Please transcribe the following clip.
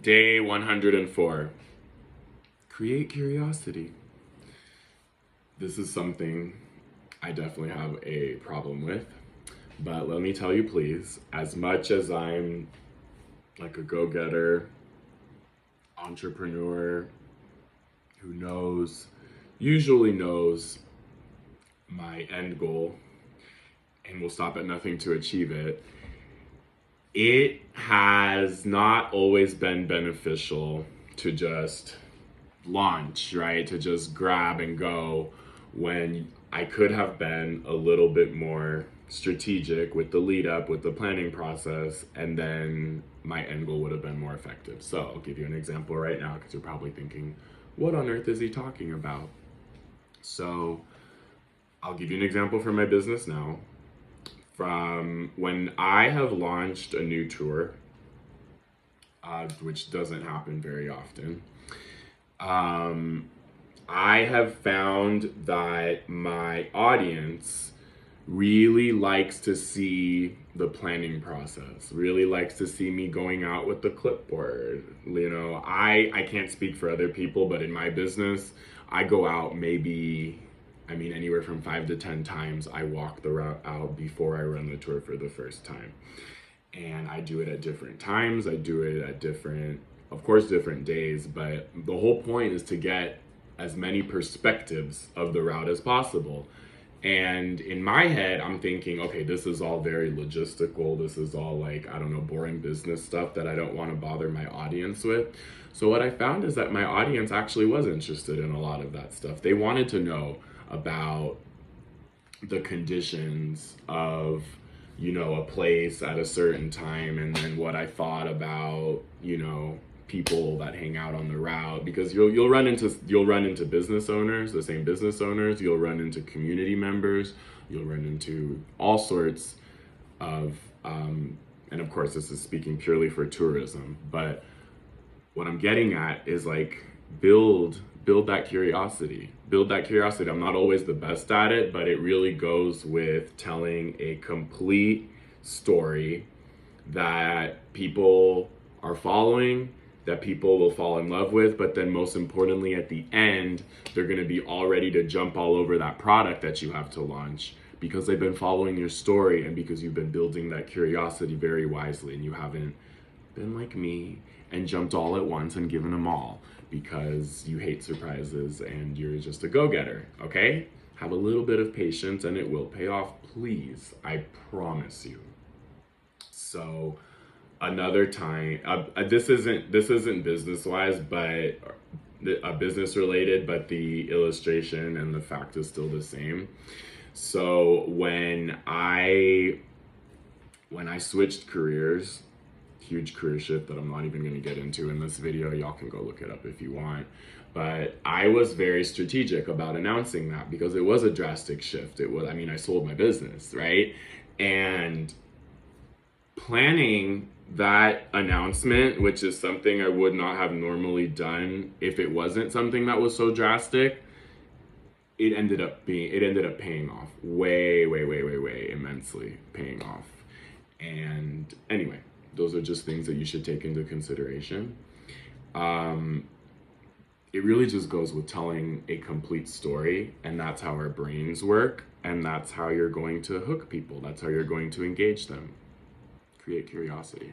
Day 104. Create curiosity. This is something I definitely have a problem with. But let me tell you, please, as much as I'm like a go-getter, entrepreneur who usually knows my end goal and will stop at nothing to achieve it, it has not always been beneficial to just launch, right? To just grab and go when I could have been a little bit more strategic with the lead up, with the planning process, and then my end goal would have been more effective. So I'll give you an example right now because you're probably thinking, what on earth is he talking about? So I'll give you an example from my business now. From when I have launched a new tour, which doesn't happen very often, I have found that my audience really likes to see the planning process, really likes to see me going out with the clipboard. You know, I can't speak for other people, but in my business, I go out anywhere from 5 to 10 times. I walk the route out before I run the tour for the first time. And I do it at different times. I do it at different days, but the whole point is to get as many perspectives of the route as possible. And in my head, I'm thinking, okay, this is all very logistical. This is all boring business stuff that I don't want to bother my audience with. So what I found is that my audience actually was interested in a lot of that stuff. They wanted to know about the conditions of, a place at a certain time, and then what I thought about, people that hang out on the route, because you'll run into business owners, the same business owners, you'll run into community members, you'll run into all sorts of and of course this is speaking purely for tourism, but what I'm getting at is build that curiosity. I'm not always the best at it, but it really goes with telling a complete story that people are following, that people will fall in love with, but then most importantly, at the end, they're going to be all ready to jump all over that product that you have to launch because they've been following your story and because you've been building that curiosity very wisely, and you haven't been like me and jumped all at once and given them all because you hate surprises and you're just a go-getter, okay? Have a little bit of patience and it will pay off, please. I promise you. So another time, this isn't business-wise, but business related, but the illustration and the fact is still the same. So when I switched careers, huge career shift that I'm not even going to get into in this video, y'all can go look it up if you want, but I was very strategic about announcing that because it was a drastic shift. I sold my business, right? And planning that announcement, which is something I would not have normally done if it wasn't something that was so drastic, it ended up paying off way immensely paying off. And anyway, those are just things that you should take into consideration. It really just goes with telling a complete story, and that's how our brains work, and that's how you're going to hook people. That's how you're going to engage them. Create curiosity.